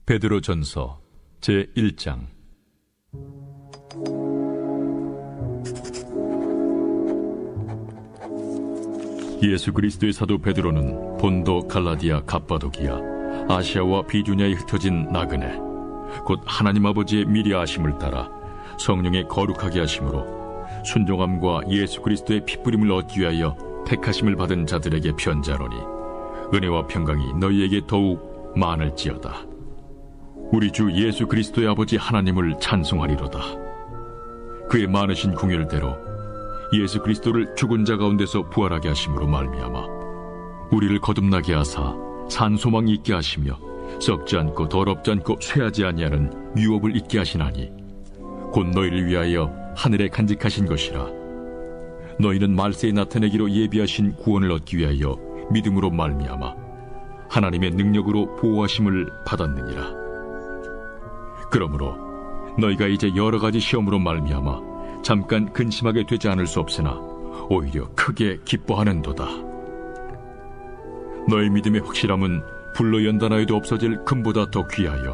베드로전서 제1장. 예수 그리스도의 사도 베드로는 본도, 갈라디아, 갑바도기아, 아시아와 비두냐에 흩어진 나그네, 곧 하나님 아버지의 미리 아심을 따라 성령의 거룩하게 하심으로 순종함과 예수 그리스도의 핏부림을 얻기 위하여 택하심을 받은 자들에게 편지하노니, 은혜와 평강이 너희에게 더욱 많을지어다. 우리 주 예수 그리스도의 아버지 하나님을 찬송하리로다. 그의 많으신 궁율대로 예수 그리스도를 죽은 자 가운데서 부활하게 하심으로 말미암아 우리를 거듭나게 하사 산소망이 있게 하시며 썩지 않고 더럽지 않고 쇠하지 아니하는 유업을 있게 하시나니, 곧 너희를 위하여 하늘에 간직하신 것이라. 너희는 말세에 나타내기로 예비하신 구원을 얻기 위하여 믿음으로 말미암아 하나님의 능력으로 보호하심을 받았느니라. 그러므로 너희가 이제 여러 가지 시험으로 말미암아 잠깐 근심하게 되지 않을 수 없으나 오히려 크게 기뻐하는도다. 너희 믿음의 확실함은 불로 연단하여도 없어질 금보다 더 귀하여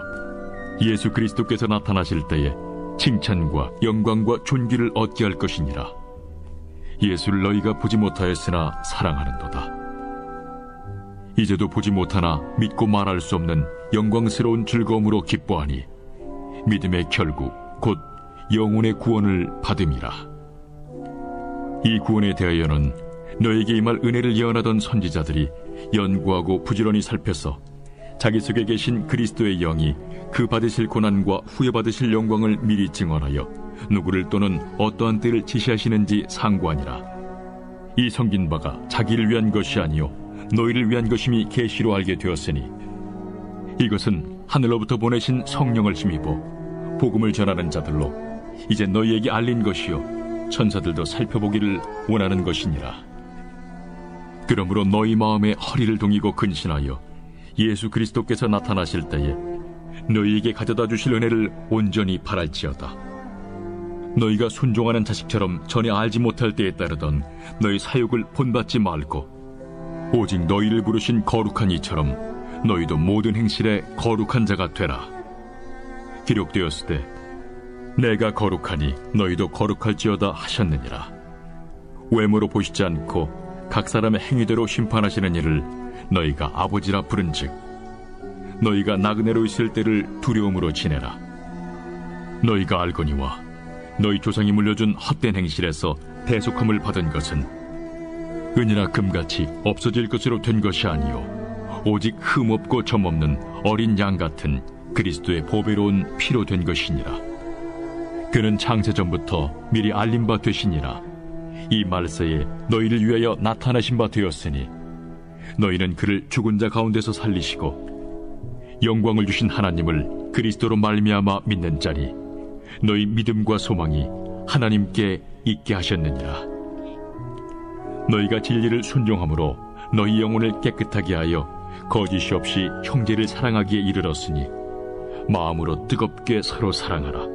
예수 그리스도께서 나타나실 때에 칭찬과 영광과 존귀를 얻게 할 것이니라. 예수를 너희가 보지 못하였으나 사랑하는도다. 이제도 보지 못하나 믿고 말할 수 없는 영광스러운 즐거움으로 기뻐하니, 믿음의 결국 곧 영혼의 구원을 받음이라. 이 구원에 대하여는 너에게 임할 은혜를 예언하던 선지자들이 연구하고 부지런히 살펴서 자기 속에 계신 그리스도의 영이 그 받으실 고난과 후에 받으실 영광을 미리 증언하여 누구를 또는 어떠한 때를 지시하시는지 상고하니라. 이 성긴 바가 자기를 위한 것이 아니요 너희를 위한 것임이 계시로 알게 되었으니, 이것은 하늘로부터 보내신 성령을 힘입어 복음을 전하는 자들로 이제 너희에게 알린 것이요 천사들도 살펴보기를 원하는 것이니라. 그러므로 너희 마음에 허리를 동이고 근신하여 예수 그리스도께서 나타나실 때에 너희에게 가져다 주실 은혜를 온전히 바랄지어다. 너희가 순종하는 자식처럼 전에 알지 못할 때에 따르던 너희 사욕을 본받지 말고 오직 너희를 부르신 거룩한 이처럼 너희도 모든 행실에 거룩한 자가 되라. 기록되었으되 내가 거룩하니 너희도 거룩할지어다 하셨느니라. 외모로 보시지 않고 각 사람의 행위대로 심판하시는 이를 너희가 아버지라 부른즉, 너희가 나그네로 있을 때를 두려움으로 지내라. 너희가 알거니와 너희 조상이 물려준 헛된 행실에서 대속함을 받은 것은 은이나 금같이 없어질 것으로 된 것이 아니요 오직 흠없고 점없는 어린 양 같은 그리스도의 보배로운 피로 된 것이니라. 그는 창세전부터 미리 알린 바 되시니라. 이 말세에 너희를 위하여 나타나신 바 되었으니, 너희는 그를 죽은 자 가운데서 살리시고 영광을 주신 하나님을 그리스도로 말미암아 믿는 자니, 너희 믿음과 소망이 하나님께 있게 하셨느니라. 너희가 진리를 순종함으로 너희 영혼을 깨끗하게 하여 거짓이 없이 형제를 사랑하기에 이르렀으니, 마음으로 뜨겁게 서로 사랑하라.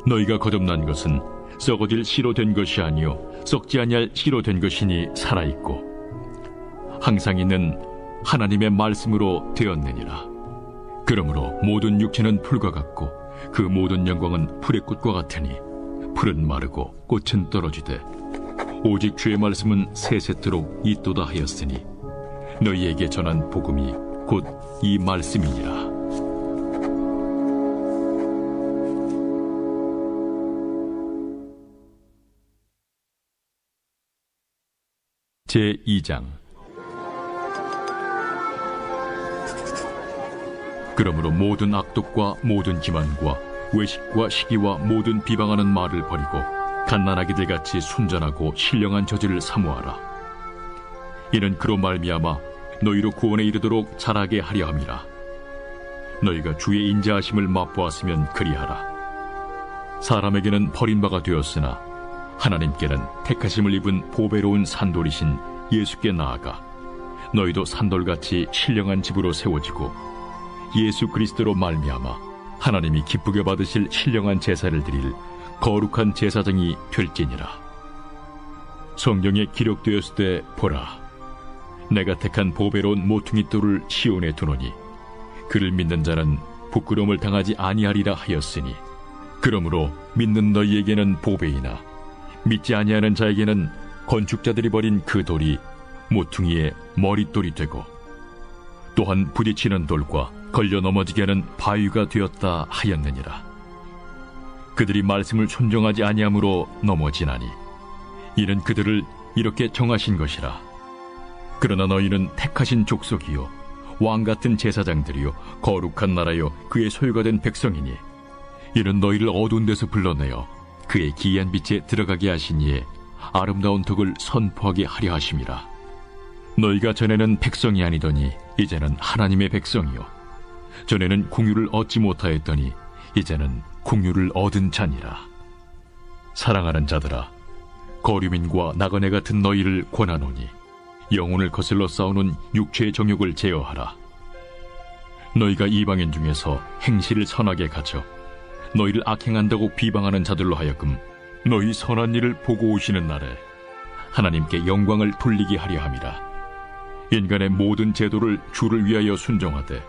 너희가 거듭난 것은 썩어질 씨로 된 것이 아니요 썩지 아니할 씨로 된 것이니 살아있고 항상 있는 하나님의 말씀으로 되었느니라. 그러므로 모든 육체는 풀과 같고 그 모든 영광은 풀의 꽃과 같으니, 풀은 마르고 꽃은 떨어지되 오직 주의 말씀은 세세토록 있도다 하였으니, 너희에게 전한 복음이 곧 이 말씀이니라. 제2장. 그러므로 모든 악독과 모든 기만과 외식과 시기와 모든 비방하는 말을 버리고 갓난아기들 같이 순전하고 신령한 저지를 사모하라. 이는 그로 말미암아 너희로 구원에 이르도록 자라게 하려 함이라. 너희가 주의 인자하심을 맛보았으면 그리하라. 사람에게는 버림바가 되었으나 하나님께는 택하심을 입은 보배로운 산돌이신 예수께 나아가 너희도 산돌같이 신령한 집으로 세워지고 예수 그리스도로 말미암아 하나님이 기쁘게 받으실 신령한 제사를 드릴 거룩한 제사장이 될지니라. 성경에 기록되었을 때 보라, 내가 택한 보배로운 모퉁이 돌을 시온에 두노니 그를 믿는 자는 부끄러움을 당하지 아니하리라 하였으니, 그러므로 믿는 너희에게는 보배이나 믿지 아니하는 자에게는 건축자들이 버린 그 돌이 모퉁이의 머릿돌이 되고, 또한 부딪히는 돌과 걸려 넘어지게 하는 바위가 되었다 하였느니라. 그들이 말씀을 순종하지 아니함으로 넘어지나니 이는 그들을 이렇게 정하신 것이라. 그러나 너희는 택하신 족속이요 왕같은 제사장들이요 거룩한 나라요 그의 소유가 된 백성이니, 이는 너희를 어두운 데서 불러내어 그의 기이한 빛에 들어가게 하신 이에 아름다운 덕을 선포하게 하려 하심이라. 너희가 전에는 백성이 아니더니 이제는 하나님의 백성이요, 전에는 궁유를 얻지 못하였더니 이제는 궁유를 얻은 자니라. 사랑하는 자들아, 거류민과 나그네 같은 너희를 권하노니 영혼을 거슬러 싸우는 육체의 정욕을 제어하라. 너희가 이방인 중에서 행실을 선하게 가져 너희를 악행한다고 비방하는 자들로 하여금 너희 선한 일을 보고 오시는 날에 하나님께 영광을 돌리게 하려 함이라. 인간의 모든 제도를 주를 위하여 순종하되,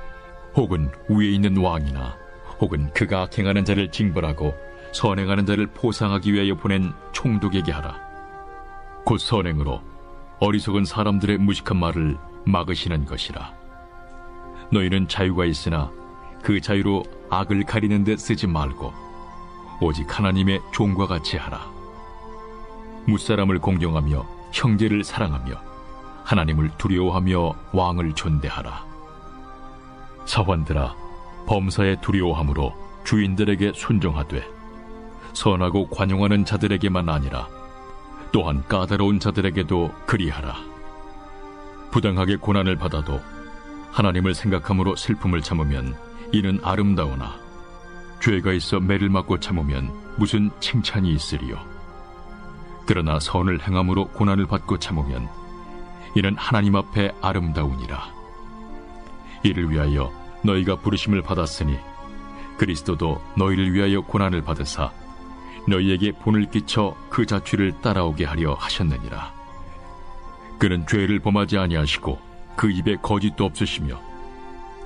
혹은 위에 있는 왕이나 혹은 그가 악행하는 자를 징벌하고 선행하는 자를 포상하기 위하여 보낸 총독에게 하라. 곧 선행으로 어리석은 사람들의 무식한 말을 막으시는 것이라. 너희는 자유가 있으나 그 자유로 악을 가리는 데 쓰지 말고 오직 하나님의 종과 같이 하라. 무사람을 공경하며 형제를 사랑하며 하나님을 두려워하며 왕을 존대하라. 사환들아, 범사에 두려워함으로 주인들에게 순종하되 선하고 관용하는 자들에게만 아니라 또한 까다로운 자들에게도 그리하라. 부당하게 고난을 받아도 하나님을 생각함으로 슬픔을 참으면 이는 아름다우나, 죄가 있어 매를 맞고 참으면 무슨 칭찬이 있으리요. 그러나 선을 행함으로 고난을 받고 참으면 이는 하나님 앞에 아름다우니라. 이를 위하여 너희가 부르심을 받았으니 그리스도도 너희를 위하여 고난을 받으사 너희에게 본을 끼쳐 그 자취를 따라오게 하려 하셨느니라. 그는 죄를 범하지 아니하시고 그 입에 거짓도 없으시며,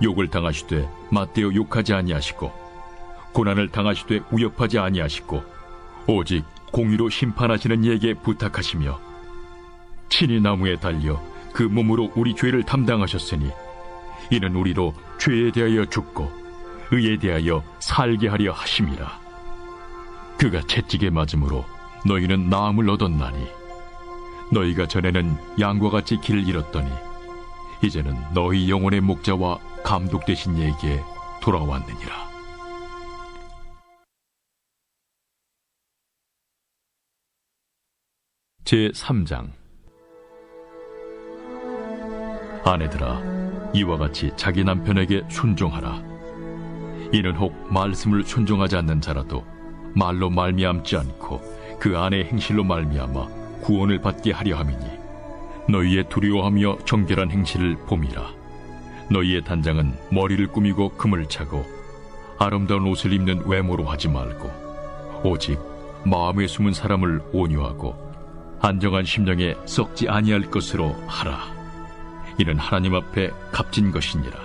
욕을 당하시되 맞대어 욕하지 아니하시고 고난을 당하시되 위협하지 아니하시고 오직 공의로 심판하시는 이에게 부탁하시며, 친히 나무에 달려 그 몸으로 우리 죄를 담당하셨으니 이는 우리로 죄에 대하여 죽고 의에 대하여 살게 하려 하심이라. 그가 채찍에 맞음으로 너희는 나음을 얻었나니, 너희가 전에는 양과 같이 길을 잃었더니 이제는 너희 영혼의 목자와 감독 되신 이에게 돌아왔느니라. 제3장. 아내들아, 이와 같이 자기 남편에게 순종하라. 이는 혹 말씀을 순종하지 않는 자라도 말로 말미암지 않고 그 아내의 행실로 말미암아 구원을 받게 하려 함이니, 너희의 두려워하며 정결한 행실을 봄이라. 너희의 단장은 머리를 꾸미고 금을 차고 아름다운 옷을 입는 외모로 하지 말고 오직 마음에 숨은 사람을 온유하고 안정한 심령에 썩지 아니할 것으로 하라. 이는 하나님 앞에 값진 것이니라.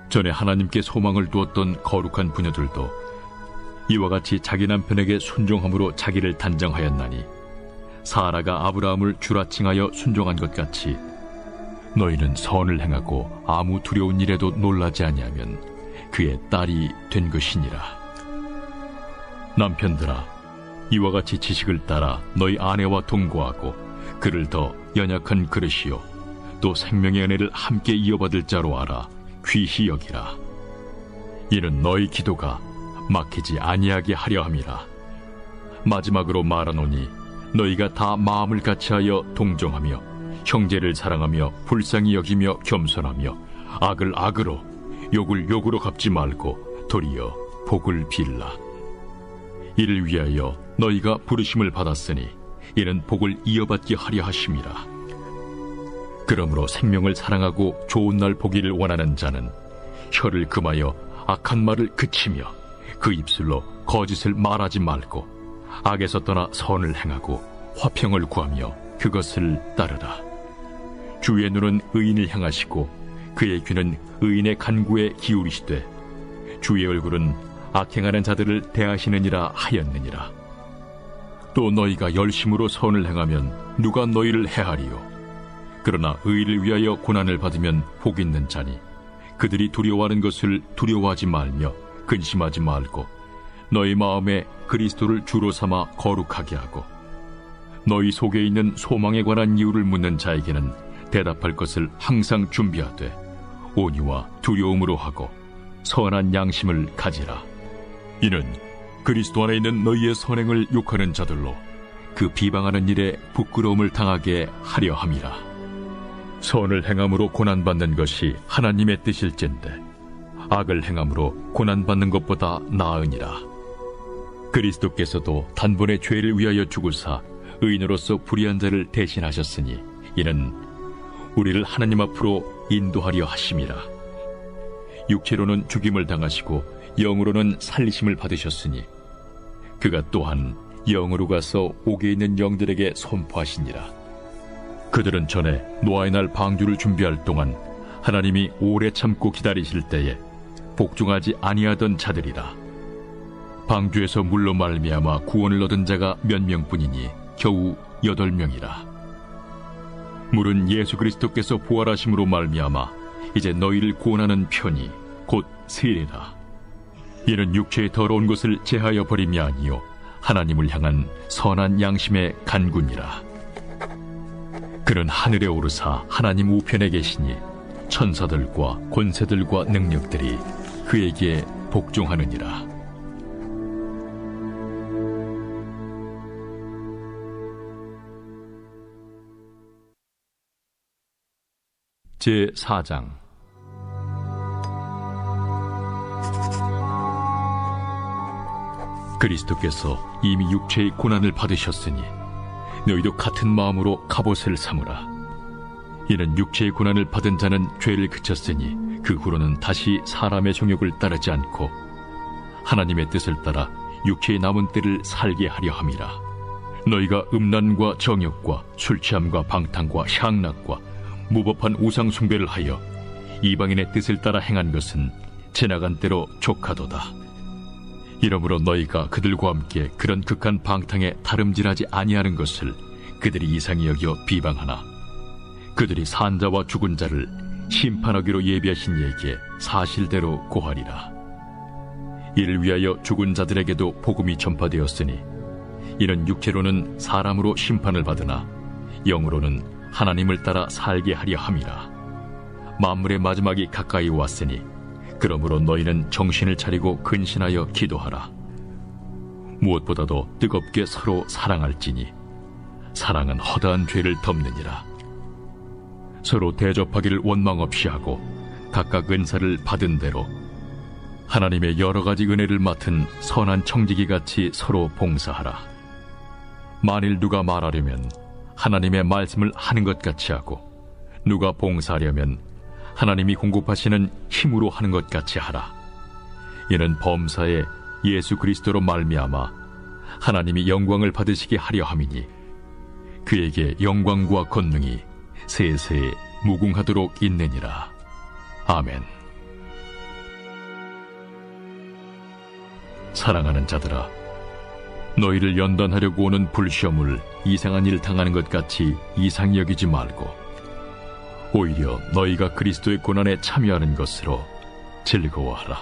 전에 하나님께 소망을 두었던 거룩한 부녀들도 이와 같이 자기 남편에게 순종함으로 자기를 단정하였나니, 사라가 아브라함을 주라칭하여 순종한 것 같이 너희는 선을 행하고 아무 두려운 일에도 놀라지 아니하면 그의 딸이 된 것이니라. 남편들아, 이와 같이 지식을 따라 너희 아내와 동거하고 그를 더 연약한 그릇이요 또 생명의 은혜를 함께 이어받을 자로 알아 귀히 여기라. 이는 너희 기도가 막히지 아니하게 하려 함이라. 마지막으로 말하노니, 너희가 다 마음을 같이하여 동정하며 형제를 사랑하며 불쌍히 여기며 겸손하며 악을 악으로 욕을 욕으로 갚지 말고 도리어 복을 빌라. 이를 위하여 너희가 부르심을 받았으니 이는 복을 이어받게 하려 하심이라. 그러므로 생명을 사랑하고 좋은 날 보기를 원하는 자는 혀를 금하여 악한 말을 그치며 그 입술로 거짓을 말하지 말고 악에서 떠나 선을 행하고 화평을 구하며 그것을 따르라. 주의 눈은 의인을 향하시고 그의 귀는 의인의 간구에 기울이시되 주의 얼굴은 악행하는 자들을 대하시느니라 하였느니라. 또 너희가 열심으로 선을 행하면 누가 너희를 해하리요? 그러나 의를 위하여 고난을 받으면 복 있는 자니 그들이 두려워하는 것을 두려워하지 말며 근심하지 말고 너희 마음에 그리스도를 주로 삼아 거룩하게 하고 너희 속에 있는 소망에 관한 이유를 묻는 자에게는 대답할 것을 항상 준비하되 온유와 두려움으로 하고 선한 양심을 가지라. 이는 그리스도 안에 있는 너희의 선행을 욕하는 자들로 그 비방하는 일에 부끄러움을 당하게 하려 함이라. 선을 행함으로 고난받는 것이 하나님의 뜻일진데 악을 행함으로 고난받는 것보다 나으니라. 그리스도께서도 단번에 죄를 위하여 죽으사 의인으로서 불의한 자를 대신하셨으니 이는 우리를 하나님 앞으로 인도하려 하심이라. 육체로는 죽임을 당하시고 영으로는 살리심을 받으셨으니 그가 또한 영으로 가서 옥에 있는 영들에게 선포하시니라. 그들은 전에 노아의 날 방주를 준비할 동안 하나님이 오래 참고 기다리실 때에 복종하지 아니하던 자들이라. 방주에서 물로 말미암아 구원을 얻은 자가 몇 명뿐이니 겨우 8명이라. 물은 예수 그리스도께서 부활하심으로 말미암아 이제 너희를 구원하는 편이 곧 세례라. 이는 육체의 더러운 것을 제하여 버림이 아니요 하나님을 향한 선한 양심의 간구니라. 그는 하늘에 오르사 하나님 우편에 계시니 천사들과 권세들과 능력들이 그에게 복종하느니라. 제4장. 그리스도께서 이미 육체의 고난을 받으셨으니 너희도 같은 마음으로 갑옷을 삼으라. 이는 육체의 고난을 받은 자는 죄를 그쳤으니 그 후로는 다시 사람의 정욕을 따르지 않고 하나님의 뜻을 따라 육체의 남은 때를 살게 하려 함이라. 너희가 음란과 정욕과 술취함과 방탕과 향락과 무법한 우상 숭배를 하여 이방인의 뜻을 따라 행한 것은 지나간 때로 족하도다. 이러므로 너희가 그들과 함께 그런 극한 방탕에 다름질하지 아니하는 것을 그들이 이상히 여겨 비방하나 그들이 산자와 죽은 자를 심판하기로 예비하신 이에게 사실대로 고하리라. 이를 위하여 죽은 자들에게도 복음이 전파되었으니 이는 육체로는 사람으로 심판을 받으나 영으로는 하나님을 따라 살게 하려 함이라. 만물의 마지막이 가까이 왔으니 그러므로 너희는 정신을 차리고 근신하여 기도하라. 무엇보다도 뜨겁게 서로 사랑할지니 사랑은 허다한 죄를 덮느니라. 서로 대접하기를 원망 없이 하고 각각 은사를 받은 대로 하나님의 여러 가지 은혜를 맡은 선한 청지기같이 서로 봉사하라. 만일 누가 말하려면 하나님의 말씀을 하는 것 같이 하고 누가 봉사하려면 하나님이 공급하시는 힘으로 하는 것 같이 하라. 이는 범사에 예수 그리스도로 말미암아 하나님이 영광을 받으시게 하려 함이니 그에게 영광과 권능이 세세 무궁하도록 있느니라. 아멘. 사랑하는 자들아, 너희를 연단하려고 오는 불시험을 이상한 일 당하는 것 같이 이상히 여기지 말고 오히려 너희가 그리스도의 고난에 참여하는 것으로 즐거워하라.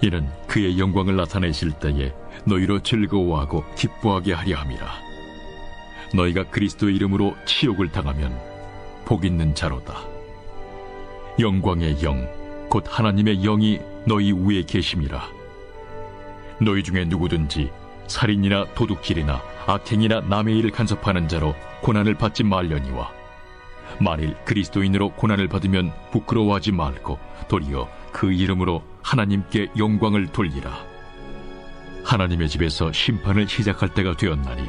이는 그의 영광을 나타내실 때에 너희로 즐거워하고 기뻐하게 하려 함이라. 너희가 그리스도의 이름으로 치욕을 당하면 복 있는 자로다. 영광의 영, 곧 하나님의 영이 너희 위에 계심이라. 너희 중에 누구든지 살인이나 도둑질이나 악행이나 남의 일을 간섭하는 자로 고난을 받지 말려니와 만일 그리스도인으로 고난을 받으면 부끄러워하지 말고 도리어 그 이름으로 하나님께 영광을 돌리라. 하나님의 집에서 심판을 시작할 때가 되었나니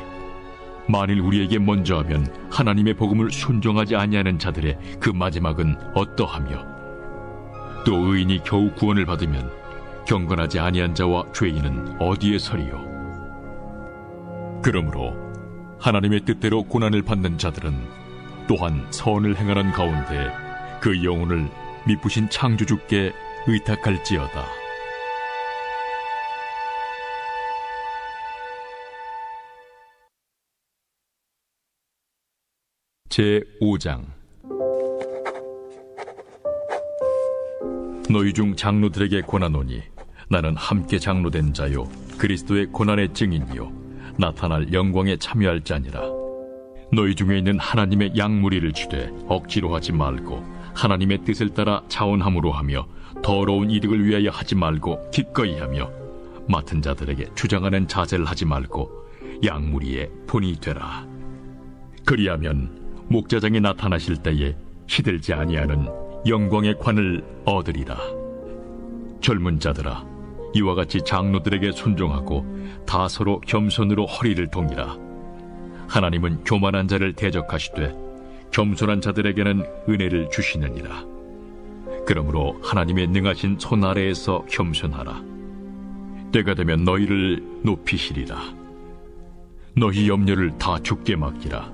만일 우리에게 먼저 하면 하나님의 복음을 순종하지 아니하는 자들의 그 마지막은 어떠하며 또 의인이 겨우 구원을 받으면 경건하지 아니한 자와 죄인은 어디에 서리요? 그러므로 하나님의 뜻대로 고난을 받는 자들은 또한 선을 행하는 가운데 그 영혼을 미쁘신 창조주께 의탁할지어다. 제5장. 너희 중 장로들에게 권하노니 나는 함께 장로된 자요 그리스도의 고난의 증인이요 나타날 영광에 참여할 자니라. 너희 중에 있는 하나님의 양무리를 주되 억지로 하지 말고 하나님의 뜻을 따라 자원함으로 하며 더러운 이득을 위하여 하지 말고 기꺼이 하며 맡은 자들에게 주장하는 자세를 하지 말고 양무리의 본이 되라. 그리하면 목자장이 나타나실 때에 시들지 아니하는 영광의 관을 얻으리라. 젊은 자들아, 이와 같이 장로들에게 순종하고 다 서로 겸손으로 허리를 동이라. 하나님은 교만한 자를 대적하시되 겸손한 자들에게는 은혜를 주시느니라. 그러므로 하나님의 능하신 손 아래에서 겸손하라. 때가 되면 너희를 높이시리라. 너희 염려를 다 주께 맡기라.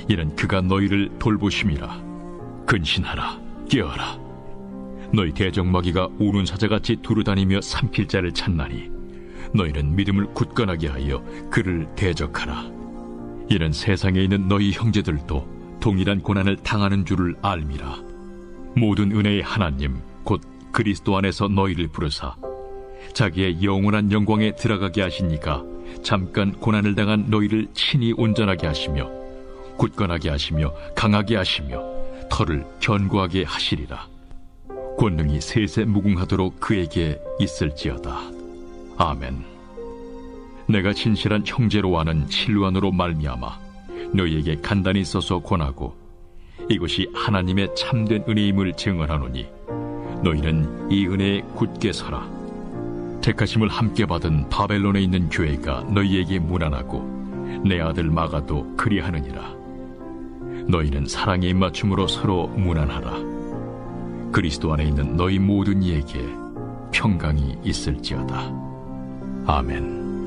이는 그가 너희를 돌보심이라. 근신하라. 깨어라. 너희 대적마귀가 우는 사자같이 두루다니며 삼킬 자를 찾나니 너희는 믿음을 굳건하게 하여 그를 대적하라. 이는 세상에 있는 너희 형제들도 동일한 고난을 당하는 줄을 알미라. 모든 은혜의 하나님 곧 그리스도 안에서 너희를 부르사 자기의 영원한 영광에 들어가게 하시니까 잠깐 고난을 당한 너희를 친히 온전하게 하시며 굳건하게 하시며 강하게 하시며 털을 견고하게 하시리라. 권능이 세세 무궁하도록 그에게 있을지어다. 아멘. 내가 진실한 형제로 아는 실루안으로 말미암아 너희에게 간단히 써서 권하고 이것이 하나님의 참된 은혜임을 증언하노니 너희는 이 은혜에 굳게 서라. 택하심을 함께 받은 바벨론에 있는 교회가 너희에게 문안하고 내 아들 마가도 그리하느니라. 너희는 사랑의 입맞춤으로 서로 문안하라. 그리스도 안에 있는 너희 모든 이에게 평강이 있을지어다. 아멘.